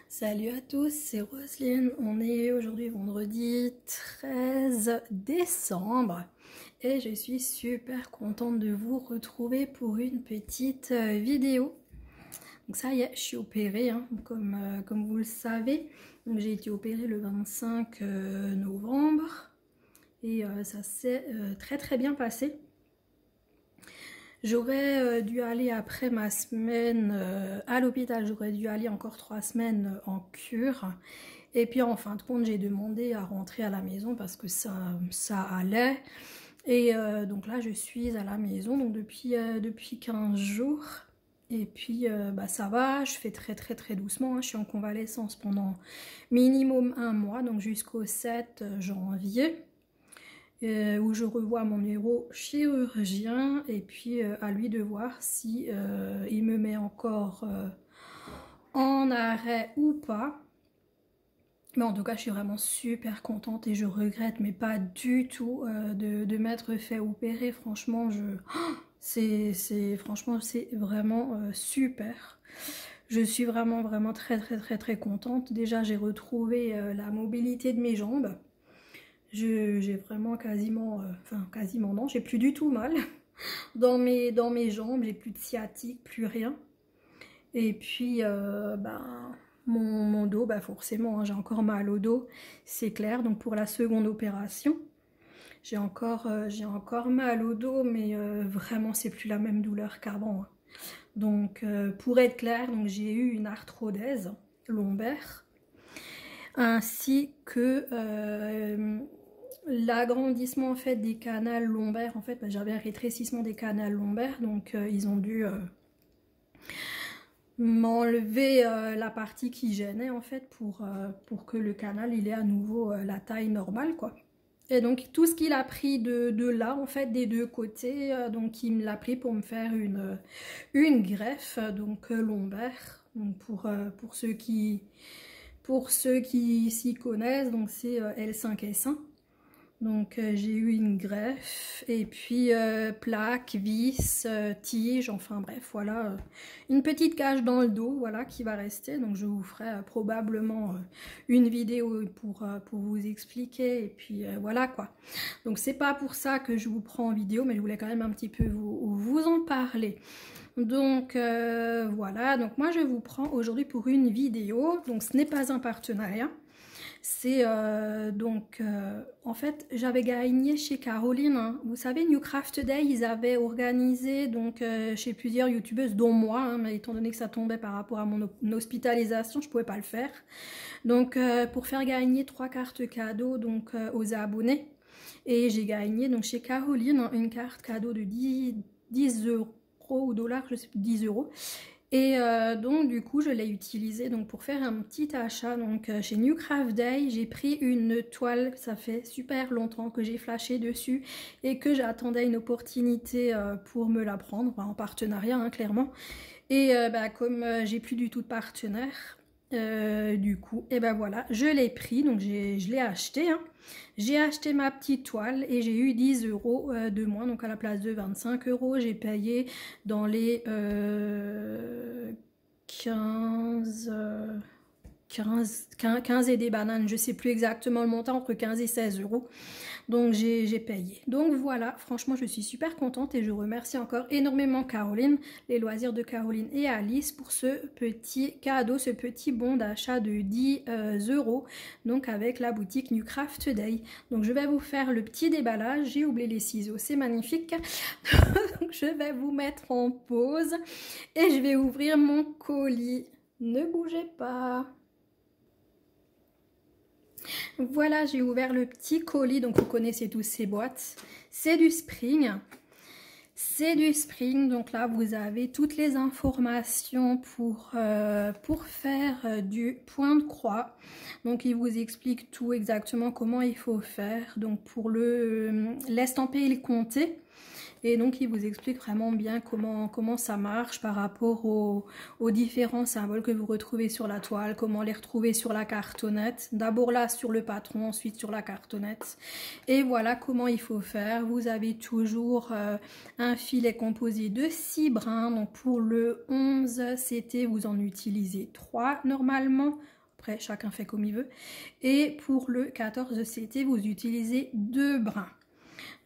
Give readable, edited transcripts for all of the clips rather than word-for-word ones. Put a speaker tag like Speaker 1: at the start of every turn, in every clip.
Speaker 1: Salut à tous, c'est Roselyne. On est aujourd'hui vendredi 13 décembre et je suis super contente de vous retrouver pour une petite vidéo. Donc ça y est, je suis opérée, hein, comme vous le savez. Donc j'ai été opérée le 25 novembre et ça s'est très bien passé. J'aurais dû aller après ma semaine à l'hôpital, j'aurais dû aller encore 3 semaines en cure. Et puis en fin de compte, j'ai demandé à rentrer à la maison parce que ça allait. Et donc là, je suis à la maison donc depuis 15 jours. Et puis bah, ça va, je fais très doucement, hein. Je suis en convalescence pendant minimum 1 mois, donc jusqu'au 7 janvier. Où je revois mon neurochirurgien et puis à lui de voir si il me met encore en arrêt ou pas. Mais en tout cas, je suis vraiment super contente et je regrette, mais pas du tout de m'être fait opérer. Franchement, franchement, c'est vraiment super. Je suis vraiment très contente. Déjà, j'ai retrouvé la mobilité de mes jambes. J'ai vraiment quasiment non, j'ai plus du tout mal dans mes jambes, j'ai plus de sciatique, plus rien. Et puis mon dos, bah forcément, hein, j'ai encore mal au dos, c'est clair. Donc pour la seconde opération, j'ai encore mal au dos, mais vraiment c'est plus la même douleur qu'avant, hein. Donc pour être clair, donc j'ai eu une arthrodèse lombaire ainsi que l'agrandissement en fait des canals lombaires. En fait bah, j'avais un rétrécissement des canals lombaires, donc ils ont dû m'enlever la partie qui gênait en fait pour que le canal il ait à nouveau la taille normale quoi. Et donc tout ce qu'il a pris de là en fait des deux côtés, donc il me l'a pris pour me faire une greffe donc lombaire. Donc pour ceux qui s'y connaissent, donc c'est L5S1. Donc j'ai eu une greffe et puis plaque, vis, tige, enfin bref voilà, une petite cage dans le dos voilà qui va rester. Donc je vous ferai probablement une vidéo pour vous expliquer et puis voilà quoi. Donc c'est pas pour ça que je vous prends en vidéo, mais je voulais quand même un petit peu vous en parler. Donc voilà, donc moi je vous prends aujourd'hui pour une vidéo, donc ce n'est pas un partenariat. C'est en fait, j'avais gagné chez Caroline, hein. Vous savez, New Craft Day, ils avaient organisé donc chez plusieurs youtubeuses, dont moi, hein, mais étant donné que ça tombait par rapport à mon hospitalisation, je pouvais pas le faire. Donc pour faire gagner 3 cartes cadeaux donc aux abonnés, et j'ai gagné donc chez Caroline hein, une carte cadeau de 10 euros ou dollars, je sais plus, 10 euros. Et donc du coup je l'ai utilisé donc pour faire un petit achat donc chez New Craft Day. J'ai pris une toile, ça fait super longtemps que j'ai flashé dessus et que j'attendais une opportunité pour me la prendre, en partenariat hein, clairement. Et bah, comme j'ai plus du tout de partenaire, du coup et ben voilà je l'ai pris, donc je l'ai acheté hein. J'ai acheté ma petite toile et j'ai eu 10 euros de moins, donc à la place de 25 euros j'ai payé dans les 15 et des bananes, je sais plus exactement le montant, entre 15 et 16 euros. Donc j'ai payé. Donc voilà, franchement je suis super contente et je remercie encore énormément Caroline, les loisirs de Caroline et Alice pour ce petit cadeau, ce petit bon d'achat de 10 euros, donc avec la boutique New Craft Day. Donc je vais vous faire le petit déballage, j'ai oublié les ciseaux, c'est magnifique. Donc je vais vous mettre en pause et je vais ouvrir mon colis. Ne bougez pas. Voilà, j'ai ouvert le petit colis, donc vous connaissez tous ces boîtes. C'est du Spring. C'est du Spring, donc là vous avez toutes les informations pour faire du point de croix. Donc il vous explique tout exactement comment il faut faire. Donc pour l'estampé et le compter. Et donc il vous explique vraiment bien comment ça marche par rapport aux différents symboles que vous retrouvez sur la toile, comment les retrouver sur la cartonnette. D'abord là sur le patron, ensuite sur la cartonnette. Et voilà comment il faut faire. Vous avez toujours un filet composé de 6 brins. Donc pour le 11 CT, vous en utilisez 3 normalement. Après, chacun fait comme il veut. Et pour le 14 CT, vous utilisez 2 brins.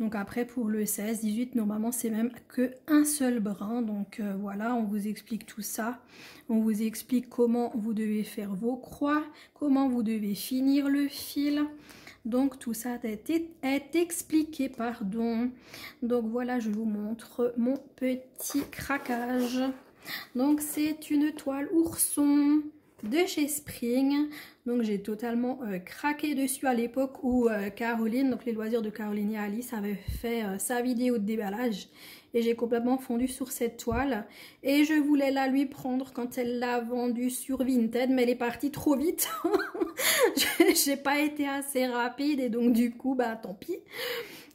Speaker 1: Donc après, pour le 16, 18, normalement, c'est même que un seul brin. Donc voilà, on vous explique tout ça. On vous explique comment vous devez faire vos croix, comment vous devez finir le fil. Donc tout ça est expliqué, pardon. Donc voilà, je vous montre mon petit craquage. Donc c'est une toile ourson de chez Spring. Donc j'ai totalement craqué dessus à l'époque où Caroline, donc les loisirs de Caroline et Alice, avait fait sa vidéo de déballage. Et j'ai complètement fondu sur cette toile. Et je voulais la lui prendre quand elle l'a vendue sur Vinted, mais elle est partie trop vite. J'ai pas été assez rapide et donc du coup, bah tant pis.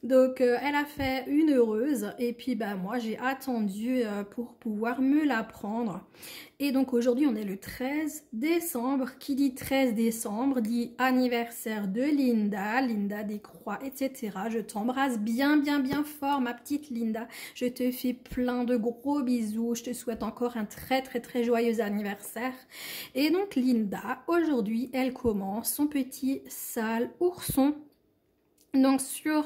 Speaker 1: Donc elle a fait une heureuse et puis bah moi j'ai attendu pour pouvoir me la prendre. Et donc aujourd'hui on est le 13 décembre. Qui dit 13 décembre dit anniversaire de Linda, Linda des Croix, etc. Je t'embrasse bien fort ma petite Linda. Je te fais plein de gros bisous. Je te souhaite encore un très joyeux anniversaire. Et donc Linda, aujourd'hui elle commence son petit sale ourson. Donc sur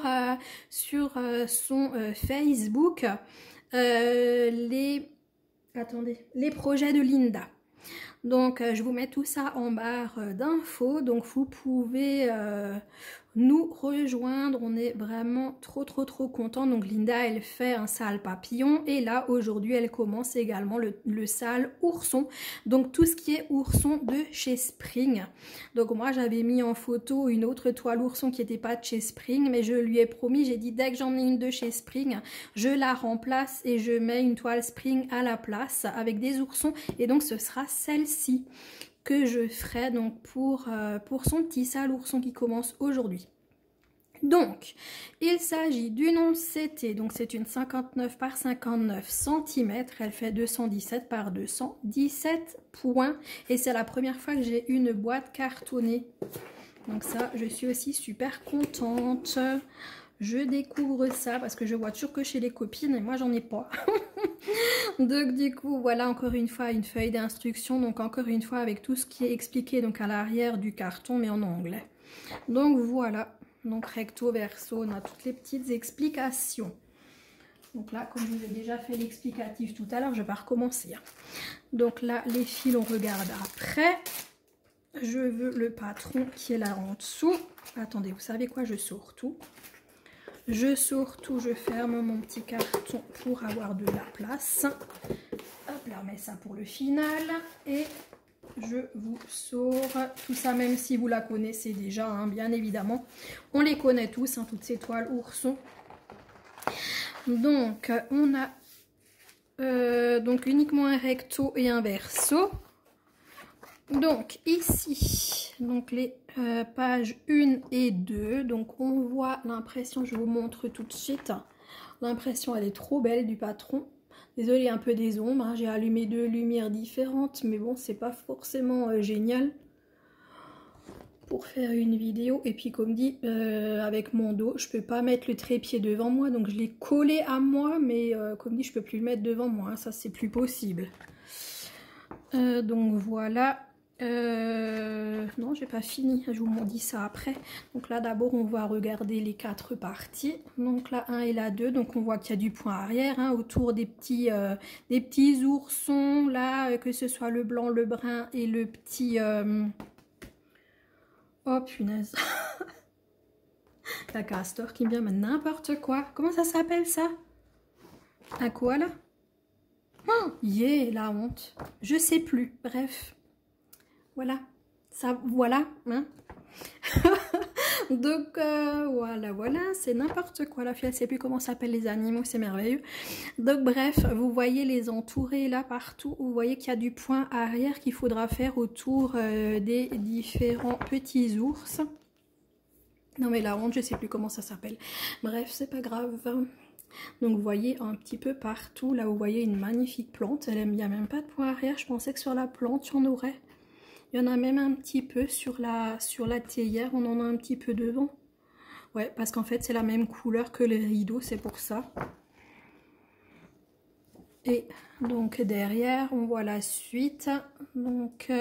Speaker 1: son Facebook, les projets de Linda. Donc je vous mets tout ça en barre d'infos. Donc vous pouvez nous rejoindre. On est vraiment trop contents. Donc Linda elle fait un sale papillon et là aujourd'hui elle commence également le sale ourson. Donc tout ce qui est ourson de chez Spring. Donc moi j'avais mis en photo une autre toile ourson qui n'était pas de chez Spring, mais je lui ai promis, j'ai dit dès que j'en ai une de chez Spring, je la remplace et je mets une toile Spring à la place avec des oursons. Et donc ce sera celle-ci que je ferai donc pour son petit sale ourson qui commence aujourd'hui. Donc, il s'agit d'une 11 CT, donc c'est une 59 par 59 cm, elle fait 217 par 217 points et c'est la première fois que j'ai une boîte cartonnée. Donc ça, je suis aussi super contente. Je découvre ça parce que je vois toujours que chez les copines et moi j'en ai pas. Donc du coup voilà encore une fois une feuille d'instruction, donc encore une fois avec tout ce qui est expliqué donc à l'arrière du carton mais en anglais. Donc voilà, donc recto verso, on a toutes les petites explications. Donc là comme je vous ai déjà fait l'explicatif tout à l'heure, je vais pas recommencer. Donc là les fils on regarde après. Je veux le patron qui est là en dessous. Attendez, vous savez quoi, je sors tout. Je sors tout, je ferme mon petit carton pour avoir de la place. Hop là, on met ça pour le final. Et je vous sors tout ça, même si vous la connaissez déjà, hein, bien évidemment. On les connaît tous, hein, toutes ces toiles oursons. Donc, on a donc uniquement un recto et un verso. Donc ici, donc les pages 1 et 2, donc on voit l'impression, je vous montre tout de suite, l'impression elle est trop belle du patron. Désolée, il y a un peu des ombres, hein. J'ai allumé 2 lumières différentes, mais bon, c'est pas forcément génial pour faire une vidéo. Et puis comme dit, avec mon dos, je peux pas mettre le trépied devant moi, donc je l'ai collé à moi, mais comme dit, je peux plus le mettre devant moi, hein. Ça c'est plus possible. Donc voilà. Non, j'ai pas fini, je vous dis ça après. Donc là d'abord on va regarder les 4 parties. Donc la 1 et la 2, donc on voit qu'il y a du point arrière, hein, autour des petits oursons là, que ce soit le blanc, le brun et le petit oh punaise. La castor qui me vient n'importe quoi. Comment ça s'appelle ça? Un koala? Oh, yeah, la honte. Je sais plus, bref. Voilà, ça, voilà, hein. Donc, voilà, c'est n'importe quoi. La fille, elle sait plus comment s'appellent les animaux, c'est merveilleux. Donc, bref, vous voyez les entourés là partout. Vous voyez qu'il y a du point arrière qu'il faudra faire autour des différents petits ours. Non, mais la honte, je sais plus comment ça s'appelle. Bref, c'est pas grave. Donc vous voyez un petit peu partout, là vous voyez une magnifique plante, il n'y a même pas de point arrière, je pensais que sur la plante il y en aurait. Il y en a même un petit peu sur la théière, on en a un petit peu devant. Ouais, parce qu'en fait c'est la même couleur que les rideaux, c'est pour ça. Et donc derrière on voit la suite, donc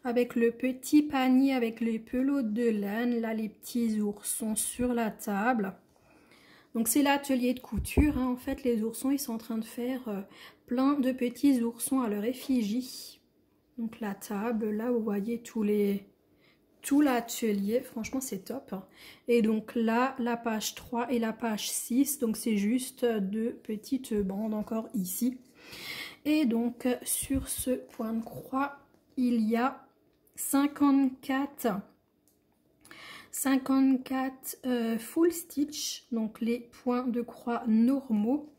Speaker 1: avec le petit panier avec les pelotes de laine, là les petits oursons sur la table. Donc c'est l'atelier de couture, hein. En fait les oursons ils sont en train de faire plein de petits oursons à leur effigie. Donc la table, là vous voyez tout l'atelier, franchement c'est top. Et donc là la page 3 et la page 6, donc c'est juste deux petites bandes encore ici. Et donc sur ce point de croix il y a 54 full stitch, donc les points de croix normaux.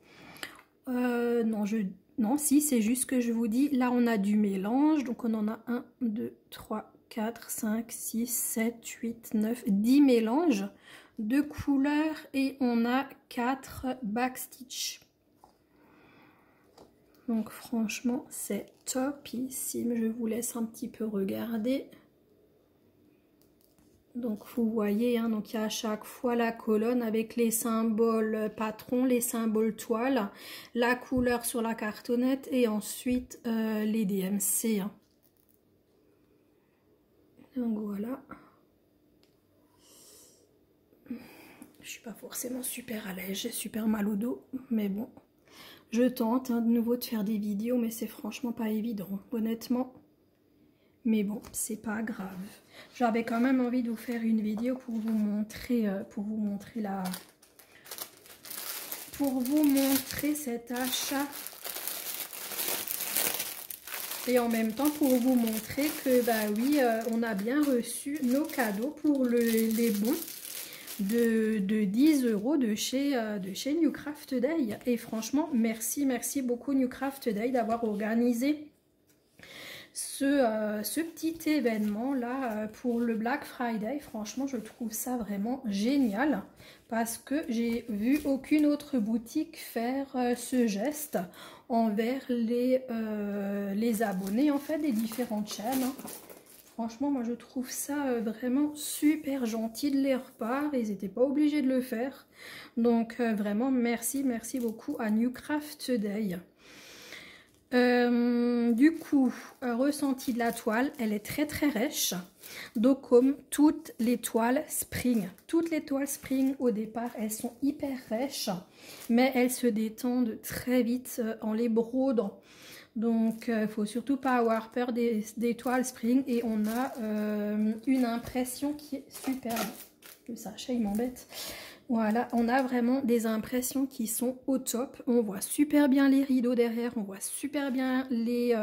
Speaker 1: Non, si, c'est juste que je vous dis, là on a du mélange, donc on en a 1, 2, 3, 4, 5, 6, 7, 8, 9, 10 mélanges de couleurs et on a 4 backstitch. Donc franchement c'est topissime, je vous laisse un petit peu regarder. Donc vous voyez, hein, donc il y a à chaque fois la colonne avec les symboles patrons, les symboles toiles, la couleur sur la cartonnette et ensuite les DMC. Hein. Donc voilà. Je suis pas forcément super à l'aise, j'ai super mal au dos, mais bon. Je tente hein, de nouveau de faire des vidéos, mais c'est franchement pas évident, honnêtement. Mais bon, c'est pas grave. J'avais quand même envie de vous faire une vidéo pour vous montrer, cet achat. Et en même temps pour vous montrer que bah oui, on a bien reçu nos cadeaux pour les bons de 10 € de chez New Craft Day. Et franchement, merci beaucoup New Craft Day d'avoir organisé ce petit événement là pour le Black Friday. Franchement je trouve ça vraiment génial parce que j'ai vu aucune autre boutique faire ce geste envers les abonnés en fait des différentes chaînes. Hein. Franchement moi je trouve ça vraiment super gentil de leur part, ils n'étaient pas obligés de le faire, donc vraiment merci beaucoup à New Craft Day. Du coup, ressenti de la toile, elle est très rêche. Donc comme toutes les toiles spring. Toutes les toiles spring au départ, elles sont hyper rêches. Mais elles se détendent très vite en les brodant. Donc il ne faut surtout pas avoir peur des toiles spring. Et on a une impression qui est superbe. Le sachet il m'embête. Voilà, on a vraiment des impressions qui sont au top. On voit super bien les rideaux derrière, on voit super bien les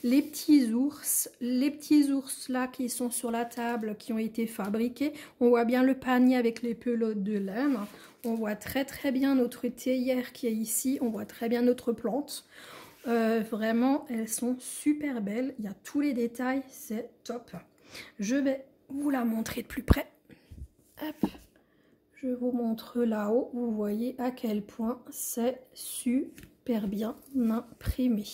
Speaker 1: petits ours. Les petits ours là qui sont sur la table, qui ont été fabriqués. On voit bien le panier avec les pelotes de laine. On voit très bien notre théière qui est ici. On voit très bien notre plante. Vraiment, elles sont super belles. Il y a tous les détails, c'est top. Je vais vous la montrer de plus près. Hop. Je vous montre là-haut, vous voyez à quel point c'est super bien imprimé.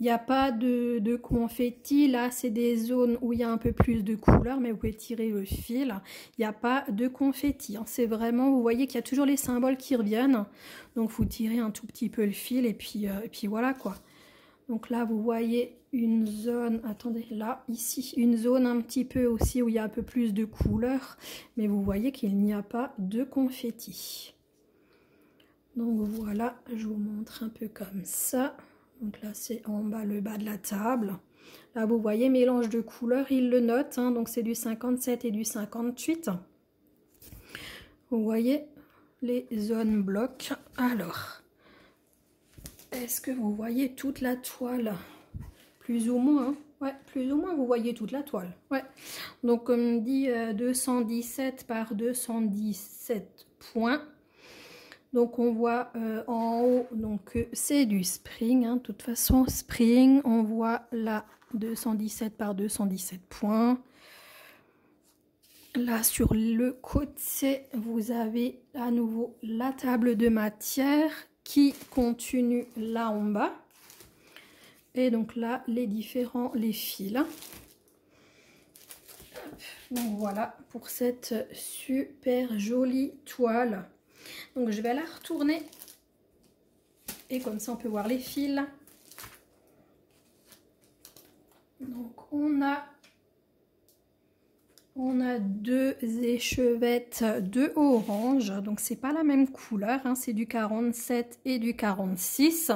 Speaker 1: Il n'y a pas de confetti, là c'est des zones où il y a un peu plus de couleur, mais vous pouvez tirer le fil. Il n'y a pas de confetti, hein. C'est vraiment, vous voyez qu'il y a toujours les symboles qui reviennent. Donc vous tirez un tout petit peu le fil et puis voilà quoi. Donc là vous voyez une zone, attendez, là, ici, une zone un petit peu aussi où il y a un peu plus de couleurs, mais vous voyez qu'il n'y a pas de confetti. Donc voilà, je vous montre un peu comme ça. Donc là c'est en bas, le bas de la table. Là vous voyez, mélange de couleurs, il le note, hein, donc c'est du 57 et du 58. Vous voyez les zones blocs. Alors, est-ce que vous voyez toute la toile ? Plus ou moins, hein. Ouais, plus ou moins vous voyez toute la toile. Ouais. Donc comme dit 217 par 217 points. Donc on voit en haut, donc c'est du spring, hein. De toute façon spring, on voit là 217 par 217 points. Là sur le côté, vous avez à nouveau la table de matière qui continue là en bas. Et donc là, les fils. Donc voilà pour cette super jolie toile. Donc je vais la retourner. Et comme ça, on peut voir les fils. Donc on a deux échevettes de orange. Donc c'est pas la même couleur, hein, c'est du 47 et du 46.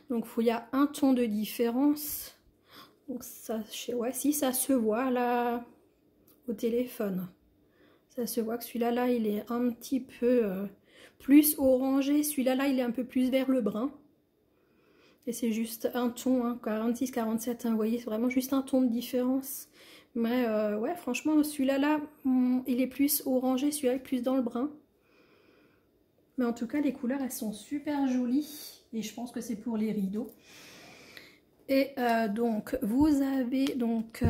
Speaker 1: Donc il y a un ton de différence. Donc ça, ouais, si ça se voit là au téléphone. Ça se voit que celui-là, là, il est un petit peu plus orangé. Celui-là, là, il est un peu plus vers le brun. Et c'est juste un ton, hein, 46, 47, hein, vous voyez, c'est vraiment juste un ton de différence. Mais ouais, franchement, celui-là, là, il est plus orangé, celui-là est plus dans le brun. Mais en tout cas, les couleurs, elles sont super jolies. Et je pense que c'est pour les rideaux. Et donc, vous avez donc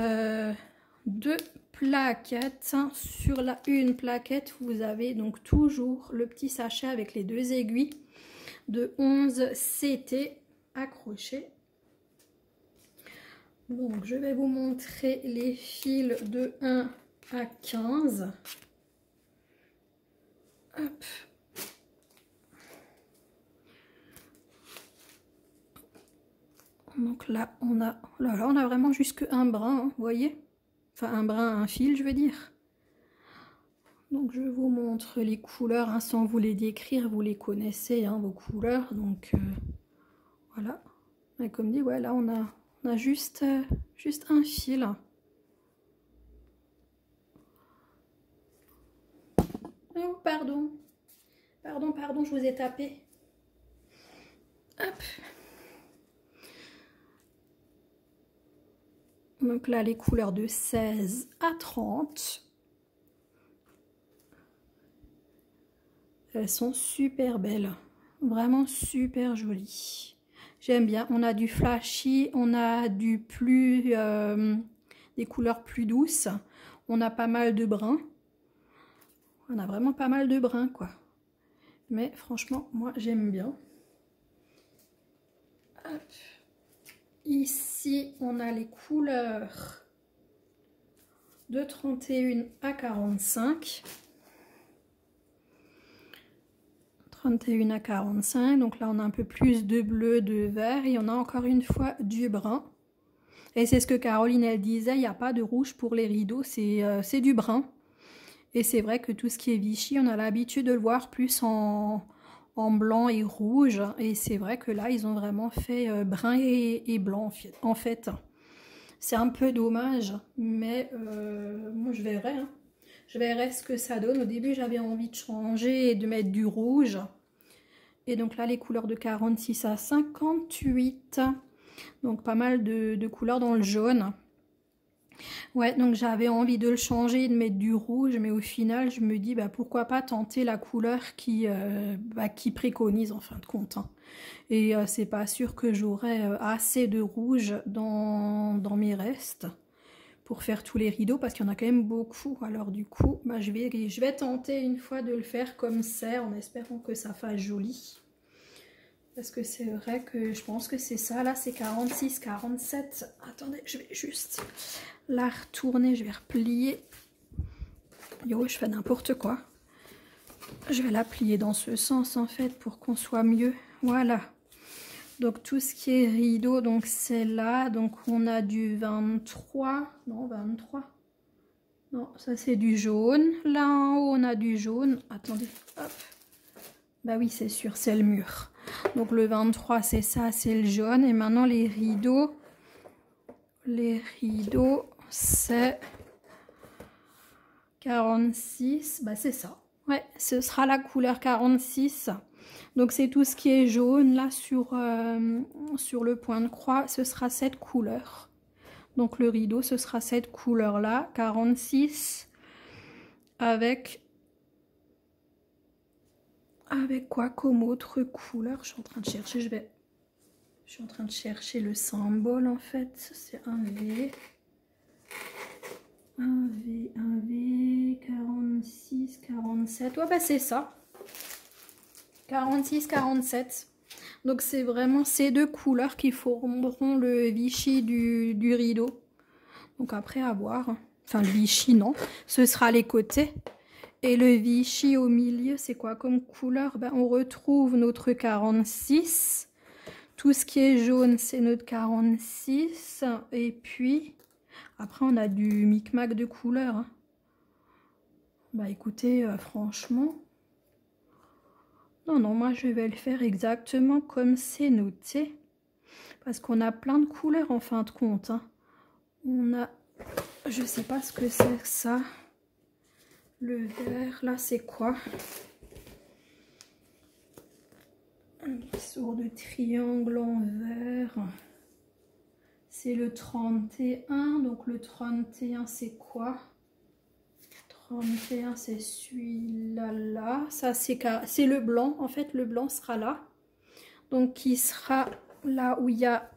Speaker 1: deux plaquettes. Sur une plaquette, vous avez donc toujours le petit sachet avec les deux aiguilles de 11 CT accrochés. Donc, je vais vous montrer les fils de 1 à 15. Hop. Donc là, on a vraiment jusque un brin, hein, vous voyez? Enfin, un brin, un fil, je veux dire. Donc, je vous montre les couleurs, hein, sans vous les décrire, vous les connaissez, hein, vos couleurs. Donc, voilà. Et comme dit, ouais, là, on a juste un fil. Oh, pardon. Pardon, je vous ai tapé. Hop. Donc là, les couleurs de 16 à 30. Elles sont super belles. Vraiment super jolies. J'aime bien. On a du flashy, on a du plus... des couleurs plus douces. On a pas mal de bruns. On a vraiment pas mal de bruns, quoi. Mais franchement, moi, j'aime bien. Hop. Ici, on a les couleurs de 31 à 45. 31 à 45. Donc là, on a un peu plus de bleu, de vert. Et on a encore une fois du brun. Et c'est ce que Caroline, elle disait, il n'y a pas de rouge pour les rideaux, c'est du brun. Et c'est vrai que tout ce qui est Vichy, on a l'habitude de le voir plus en blanc et rouge. Et c'est vrai que là, ils ont vraiment fait brun et blanc, en fait. C'est un peu dommage, mais moi, je verrai. Hein. Je verrai ce que ça donne. Au début, j'avais envie de changer et de mettre du rouge. Et donc là, les couleurs de 46 à 58. Donc pas mal de couleurs dans le jaune. Ouais, donc j'avais envie de le changer et de mettre du rouge, mais au final, je me dis, bah, pourquoi pas tenter la couleur qui préconise en fin de compte. Hein. Et c'est pas sûr que j'aurai assez de rouge dans mes restes pour faire tous les rideaux, parce qu'il y en a quand même beaucoup. Alors du coup, bah, je vais tenter une fois de le faire comme ça, en espérant que ça fasse joli. Parce que c'est vrai que je pense que c'est ça. Là, c'est 46, 47. Attendez, je vais juste la retourner. Je vais replier. Yo, je fais n'importe quoi. Je vais la plier dans ce sens, en fait, pour qu'on soit mieux. Voilà. Donc, tout ce qui est rideau, donc c'est là. Donc, on a du 23. Non, 23. Non, ça, c'est du jaune. Là, en haut, on a du jaune. Attendez, hop. Bah oui, c'est sûr, c'est le mur. Donc le 23, c'est ça, c'est le jaune. Et maintenant, les rideaux, c'est 46. Bah c'est ça. Ouais, ce sera la couleur 46. Donc c'est tout ce qui est jaune, là, sur le point de croix, ce sera cette couleur. Donc le rideau, ce sera cette couleur-là, 46, avec quoi comme autre couleur? Je suis en train de chercher, je suis en train de chercher le symbole en fait. C'est un V. Un V, un V. fait 46, 47. Ouais, bah c'est ça. 46, 47. Donc c'est vraiment ces deux couleurs qui formeront le Vichy du rideau. Donc après à voir. Enfin le Vichy non, ce sera les côtés. Et le Vichy au milieu, c'est quoi comme couleur? Ben, on retrouve notre 46. Tout ce qui est jaune, c'est notre 46. Et puis, après, on a du micmac de couleurs. Hein. Bah écoutez, franchement... Non, non, moi je vais le faire exactement comme c'est noté. Parce qu'on a plein de couleurs en fin de compte. Hein. On a... Je sais pas ce que c'est ça. Le vert, là, c'est quoi? Une sorte de triangle en vert. C'est le 31. Donc le 31, c'est quoi? 31, c'est celui-là, là. Ça, c'est le blanc. En fait, le blanc sera là. Donc, qui sera là où il y a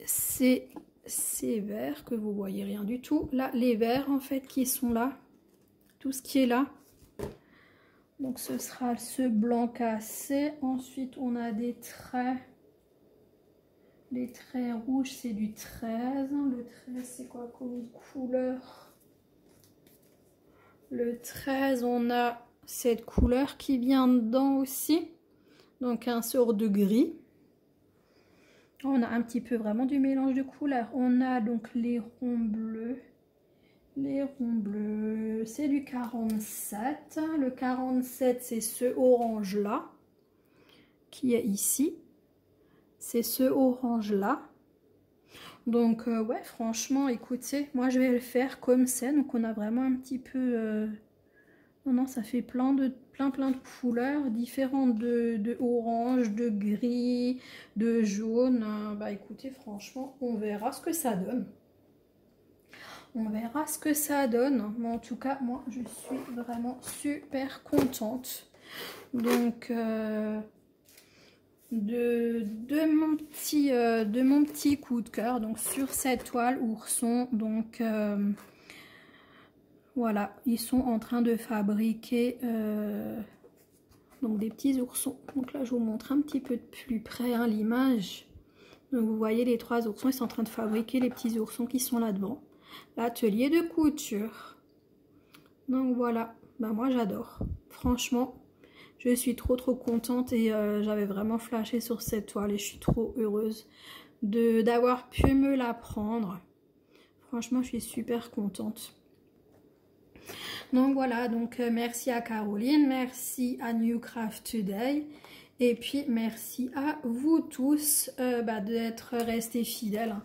Speaker 1: ces verts que vous voyez rien du tout. Là, les verts, en fait, qui sont là. Tout ce qui est là. Donc, ce sera ce blanc cassé. Ensuite, on a des traits. Les traits rouges, c'est du 13. Le 13, c'est quoi comme couleur? Le 13, on a cette couleur qui vient dedans aussi. Donc, un sort de gris. On a un petit peu vraiment du mélange de couleurs. On a donc les ronds bleus. Les ronds bleus, c'est du 47. Le 47, c'est ce orange-là qui est ici. C'est ce orange-là. Donc, ouais, franchement, écoutez, moi, je vais le faire comme ça. Donc, on a vraiment un petit peu... Non, non, ça fait plein de couleurs différentes de orange, de gris, de jaune. Bah, écoutez, franchement, on verra ce que ça donne. On verra ce que ça donne. Mais en tout cas, moi, je suis vraiment super contente. Donc... de mon petit coup de cœur donc sur cette toile ourson. Donc voilà, ils sont en train de fabriquer donc des petits oursons. Donc là je vous montre un petit peu de plus près hein, l'image. Donc vous voyez les trois oursons, ils sont en train de fabriquer les petits oursons qui sont là devant l'atelier de couture. Donc voilà, bah moi j'adore, franchement. Je suis trop contente et j'avais vraiment flashé sur cette toile et je suis trop heureuse d'avoir pu me la prendre. Franchement, je suis super contente. Donc voilà, donc merci à Caroline, merci à New Craft Today et puis merci à vous tous d'être restés fidèles.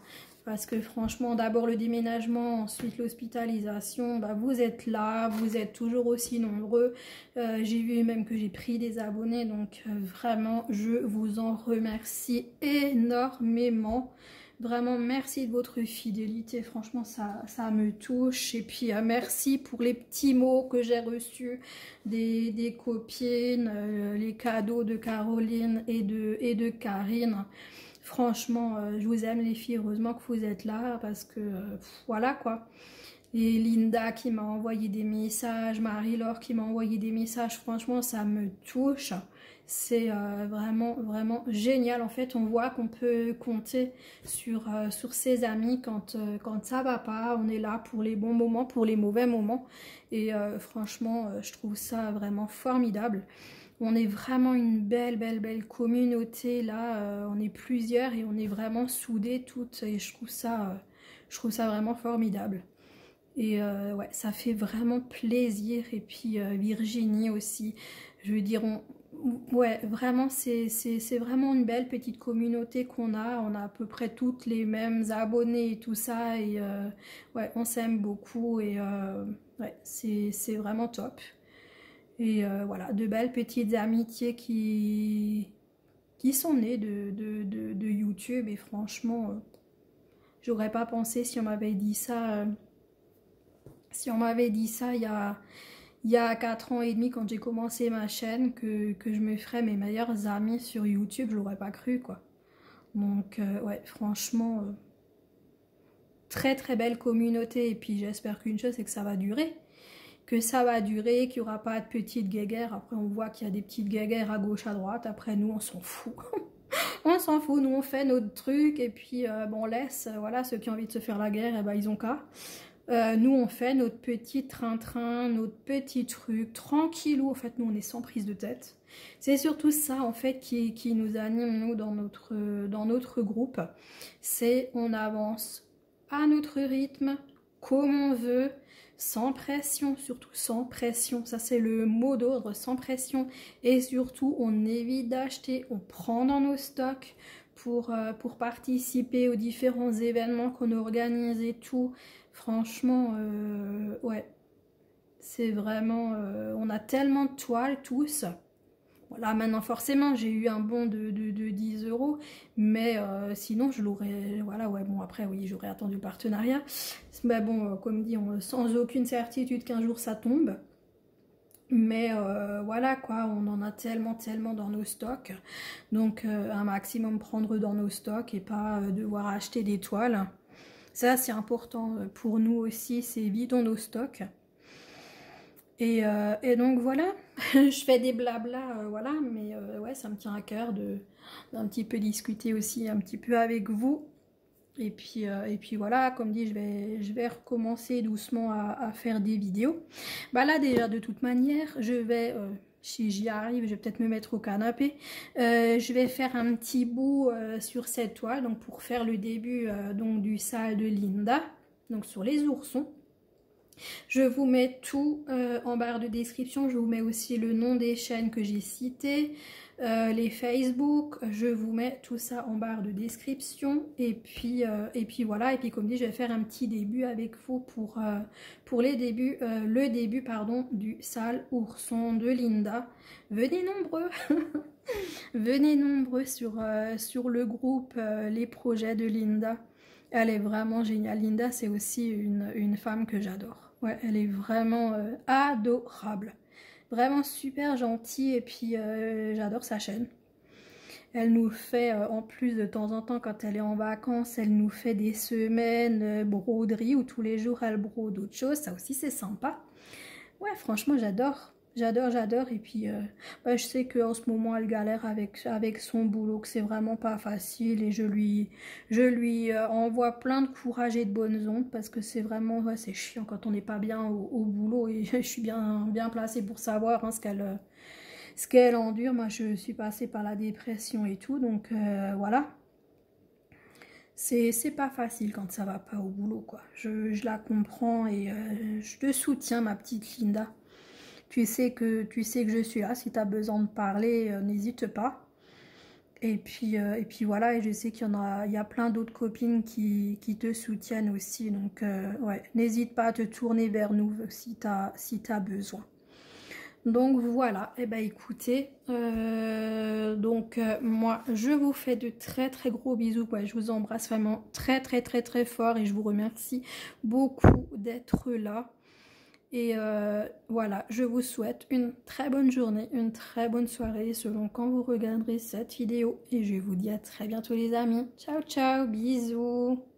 Speaker 1: Parce que franchement, d'abord le déménagement, ensuite l'hospitalisation, vous êtes là, vous êtes toujours aussi nombreux. J'ai vu même que j'ai pris des abonnés, donc vraiment, je vous en remercie énormément. Vraiment, merci de votre fidélité, franchement, ça me touche. Et puis, merci pour les petits mots que j'ai reçus des copines, les cadeaux de Caroline et de Karine. Franchement, je vous aime les filles, heureusement que vous êtes là parce que voilà quoi. Et Linda qui m'a envoyé des messages, Marie-Laure qui m'a envoyé des messages, franchement ça me touche. C'est vraiment génial. En fait, on voit qu'on peut compter sur ses amis quand ça va pas. On est là pour les bons moments, pour les mauvais moments. Et franchement, je trouve ça vraiment formidable. On est vraiment une belle communauté là, on est plusieurs et on est vraiment soudées toutes et je trouve ça vraiment formidable. Et ouais, ça fait vraiment plaisir. Et puis Virginie aussi, je veux dire, ouais, vraiment c'est vraiment une belle petite communauté qu'on a. On a à peu près toutes les mêmes abonnés et tout ça et ouais, on s'aime beaucoup et ouais, c'est vraiment top. Et voilà, de belles petites amitiés qui sont nées de YouTube. Et franchement, j'aurais pas pensé si on m'avait dit ça, il y a 4 ans et demi quand j'ai commencé ma chaîne, que je me ferais mes meilleurs amis sur YouTube, je l'aurais pas cru quoi. Donc ouais, franchement, très belle communauté. Et puis j'espère qu'une chose, c'est que ça va durer. que ça va durer, qu'il n'y aura pas de petites guéguerres. Après on voit qu'il y a des petites guéguerres à gauche, à droite. Après nous on s'en fout. On s'en fout, nous on fait notre truc et puis bon, on laisse, voilà, ceux qui ont envie de se faire la guerre, et ben, ils ont qu'à. Nous on fait notre petit train-train, notre petit truc, tranquillou, en fait nous on est sans prise de tête. C'est surtout ça en fait qui nous anime nous dans notre groupe, c'est on avance à notre rythme, comme on veut, sans pression, surtout sans pression, ça c'est le mot d'ordre, sans pression, et surtout on évite d'acheter, on prend dans nos stocks pour participer aux différents événements qu'on organise et tout. Franchement, ouais, c'est vraiment, on a tellement de toiles tous. Voilà, maintenant forcément j'ai eu un bon de 10 €, mais sinon je l'aurais, voilà, ouais, bon après oui, j'aurais attendu le partenariat. Mais bon, comme dit, sans aucune certitude qu'un jour ça tombe. Mais voilà quoi, on en a tellement dans nos stocks. Donc un maximum prendre dans nos stocks et pas devoir acheter des toiles. Ça c'est important pour nous aussi, c'est vidons nos stocks. Et donc voilà, je fais des blabla, voilà, mais ouais, ça me tient à cœur d'un petit peu discuter aussi un petit peu avec vous. Et puis voilà, comme dit, je vais recommencer doucement à faire des vidéos. Bah là déjà, de toute manière, je vais, si j'y arrive, je vais peut-être me mettre au canapé. Je vais faire un petit bout sur cette toile, donc pour faire le début donc du sale de Linda, donc sur les oursons. Je vous mets tout en barre de description, je vous mets aussi le nom des chaînes que j'ai citées, les Facebook, je vous mets tout ça en barre de description. Et puis voilà, et puis comme dit, je vais faire un petit début avec vous pour les débuts, le début pardon, du sale ourson de Linda. Venez nombreux venez nombreux sur le groupe Les Projets de Linda. Elle est vraiment géniale. Linda, c'est aussi une femme que j'adore. Ouais, elle est vraiment adorable. Vraiment super gentille et puis j'adore sa chaîne. Elle nous fait, en plus de temps en temps, quand elle est en vacances, elle nous fait des semaines broderie où tous les jours elle brode autre chose. Ça aussi, c'est sympa. Ouais, franchement, j'adore. J'adore. Et puis, bah, je sais qu'en ce moment, elle galère avec son boulot, que c'est vraiment pas facile. Et je lui envoie plein de courage et de bonnes ondes parce que c'est vraiment, ouais, c'est chiant quand on n'est pas bien au boulot. Et je suis bien placée pour savoir hein, ce qu'elle endure. Moi, je suis passée par la dépression et tout. Donc, voilà. C'est pas facile quand ça va pas au boulot, quoi. Je la comprends et je te soutiens, ma petite Linda. Tu sais que je suis là. Si tu as besoin de parler, n'hésite pas. Et puis voilà, et je sais qu'il y a plein d'autres copines qui te soutiennent aussi. Donc ouais, n'hésite pas à te tourner vers nous si t'as besoin. Donc voilà, et ben écoutez, moi je vous fais de très gros bisous, ouais, je vous embrasse vraiment très fort et je vous remercie beaucoup d'être là. Et voilà, je vous souhaite une très bonne journée, une très bonne soirée selon quand vous regarderez cette vidéo. Et je vous dis à très bientôt les amis. Ciao, bisous.